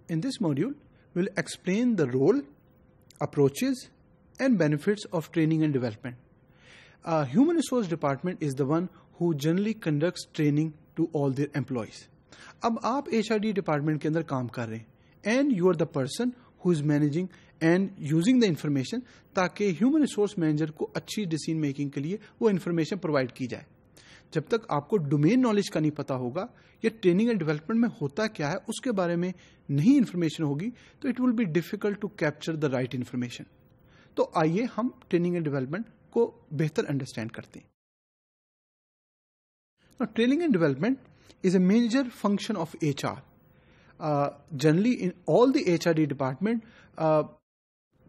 In this module, we'll explain the role, approaches, and benefits of training and development. Human Resource Department is the one who generally conducts training to all their employees. اب آپ HRD department کے اندر کام کر رہے ہیں and you are the person who is managing and using the information تاکہ human resource manager کو اچھی decision making کے لیے وہ انفارمیشن پرووائڈ کی جائے. جب تک آپ کو ڈومین نالج کا نہیں پتا ہوگا یا ٹریننگ اینڈ ڈیولپمنٹ میں ہوتا کیا ہے اس کے بارے میں نہیں انفارمیشن ہوگی تو it will be difficult to capture the right information. تو آئیے ہم ٹریننگ اینڈ ڈیولپمنٹ کو بہتر انڈرسٹینڈ کرتے ہیں. Training and development is a major function of HR. Generally in all the HRD department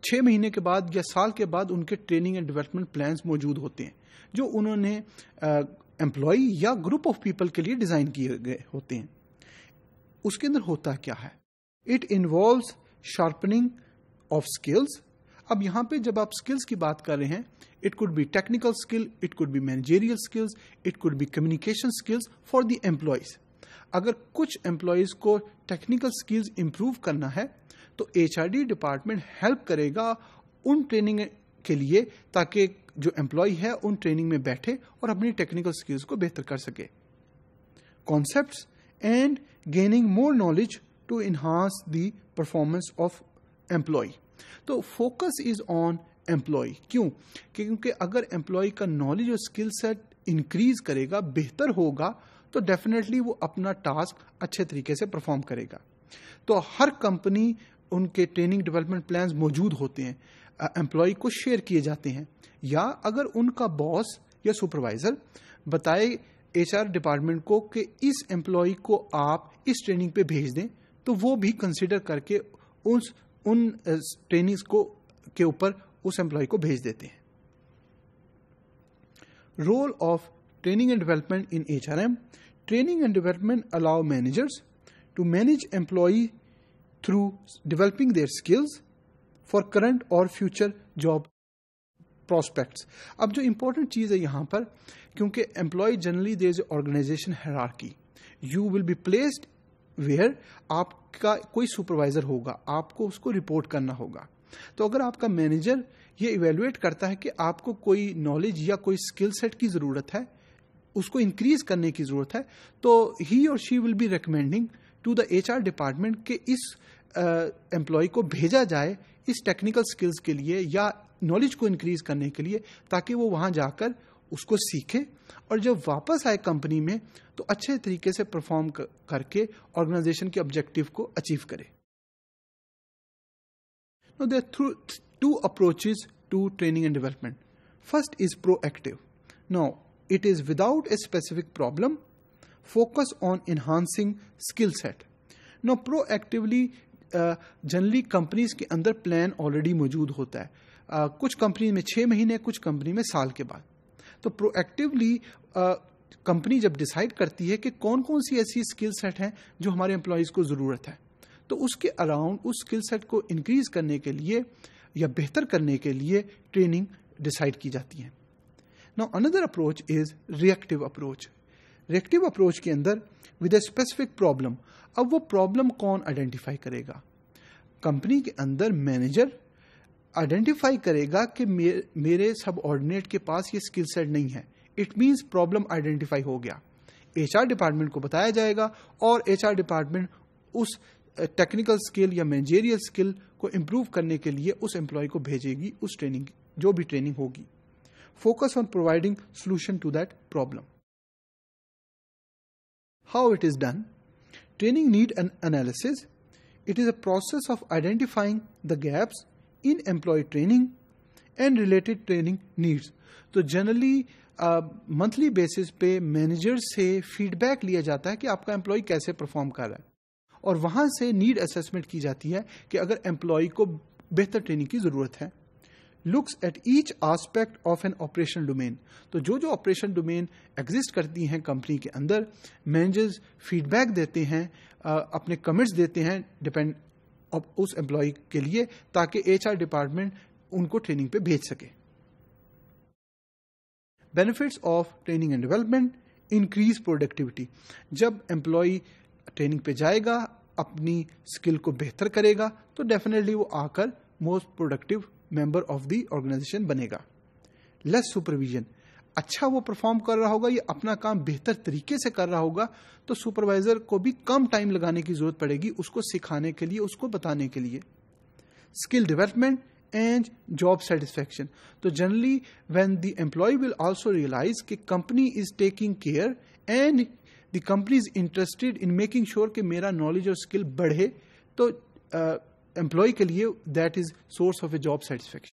6 مہینے کے بعد یا سال کے بعد ان کے ٹریننگ اینڈ ڈیولپمنٹ پلانز موجود ہوتے ہیں جو انہوں نے امپلائی یا گروپ آف پیپل کے لیے ڈیزائن کیے گئے ہوتے ہیں. اس کے اندر ہوتا کیا ہے؟ It involves sharpening of skills. اب یہاں پہ جب آپ اسکلز کی بات کر رہے ہیں it could be technical skill, it could be managerial skills, it could be communication skills for the employees. اگر کچھ امپلائیز کو ٹیکنیکل اسکلز امپروو کرنا ہے تو HRD ڈپارٹمنٹ ہیلپ کرے گا ان ٹریننگ کے لیے تاکہ جو امپلائی ہے ان ٹریننگ میں بیٹھے اور اپنی ٹیکنیکل اسکلز کو بہتر کر سکے. Concepts and gaining more knowledge to enhance the performance of employee. تو فوکس از آن امپلائی. کیوں؟ کیونکہ اگر امپلائی کا نالج اور اسکل سیٹ انکریز کرے گا, بہتر ہوگا, تو ڈیفینیٹلی وہ اپنا ٹاسک اچھے طریقے سے پرفارم کرے گا. تو ہر کمپنی ان کے ٹریننگ ڈیولپمنٹ پلانز موجود ہوتے ہیں, امپلائی کو شیئر کیے جاتے ہیں, یا اگر ان کا باس یا سپروائزر بتائے HR ڈپارٹمنٹ کو کہ اس امپلائی کو آپ اس ٹریننگ پہ بھیج دیں تو وہ بھی کنسیڈر کر کے ان ٹریننگز کو کے اوپر اس امپلائی کو بھیج دیتے ہیں. Role of training and development in HRM. Training and development allow managers to manage employee through developing their skills for current or future job prospects. اب جو امپورٹنٹ چیز ہے یہاں پر, کیونکہ employee generally there is a organization hierarchy, you will be placed where آپ کا کوئی سپروائزر ہوگا, آپ کو اس کو رپورٹ کرنا ہوگا. تو اگر آپ کا مینیجر یہ ایویلویٹ کرتا ہے کہ آپ کو کوئی نالج یا کوئی اسکل سیٹ کی ضرورت ہے, اس کو انکریز کرنے کی ضرورت ہے, تو ہی اور she will be recommending to the HR department کہ اس امپلائی کو بھیجا جائے اس ٹیکنیکل اسکلز کے لیے یا نالج کو انکریز کرنے کے لیے تاکہ وہ وہاں جا کر اس کو سیکھے اور جب واپس آئے کمپنی میں تو اچھے طریقے سے پرفارم کر کے آرگنائزیشن کے آبجیکٹو کو اچیو کرے. Now, there are two approaches to training and development. First is proactive. Now, it is without a specific problem, focus on enhancing skill set. Now, proactively, generally companies کے اندر plan already موجود ہوتا ہے. کچھ company میں 6 مہینے, کچھ company میں سال کے بعد. تو proactively کمپنی جب ڈیسائیڈ کرتی ہے کہ کون کون سی ایسی اسکل سیٹ ہیں جو ہمارے امپلائیز کو ضرورت ہے, تو اس کے اراؤنڈ اس اسکل سیٹ کو انکریز کرنے کے لیے یا بہتر کرنے کے لیے ٹریننگ ڈیسائیڈ کی جاتی ہے. Now another approach is reactive approach. Reactive approach کے اندر ود اے اسپیسیفک پرابلم. اب وہ پرابلم کون آئیڈینٹیفائی کرے گا؟ کمپنی کے اندر مینیجر آئیڈینٹیفائی کرے گا کہ میرے سب آرڈینیٹ کے پاس یہ اسکل سیٹ نہیں ہے. اٹ مینس پرابلم آئیڈینٹیفائی ہو گیا, HR ڈپارٹمنٹ کو بتایا جائے گا اور HR ڈپارٹمنٹ اس ٹیکنیکل اسکل یا مینیجیریل اسکل کو امپروو کرنے کے لیے اس امپلائی کو بھیجے گی اس ٹریننگ جو بھی ٹریننگ ہوگی. Focus on providing solution to that problem. How it is done? Training need and analysis. It is a process of identifying the gaps in employee training and related training needs. تو generally monthly basis پہ manager سے feedback لیا جاتا ہے کہ آپ کا employee کیسے پرفارم کر رہا ہے, اور وہاں سے نیڈ اسیسمنٹ کی جاتی ہے کہ اگر امپلائی کو بہتر ٹریننگ کی ضرورت ہے. Looks at each aspect of an operation domain. تو جو آپریشن ڈومین ایگزسٹ کرتی ہیں کمپنی کے اندر, مینیجرز فیڈ بیک دیتے ہیں, اپنے کمنٹس دیتے ہیں ڈپینڈ اس امپلائی کے لیے تاکہ HR ڈپارٹمنٹ ان کو ٹریننگ پہ بھیج سکے. Benefits of training and development: increase productivity. جب امپلائی ٹریننگ پہ جائے گا اپنی اسکل کو بہتر کرے گا تو ڈیفینیٹلی وہ آ کر most productive member of the organization بنے گا. لیس سپرویژن، اچھا وہ پرفارم کر رہا ہوگا یا اپنا کام بہتر طریقے سے کر رہا ہوگا تو سپروائزر کو بھی کم ٹائم لگانے کی ضرورت پڑے گی اس کو سکھانے کے لیے، اس کو بتانے کے لیے. Skill development and job satisfaction. تو generally when the employee will also realise کہ company is taking care and the company is interested in making sure کہ میرا نالج اور اسکل بڑھے، تو امپلائی کے لیے that is source of a job satisfaction.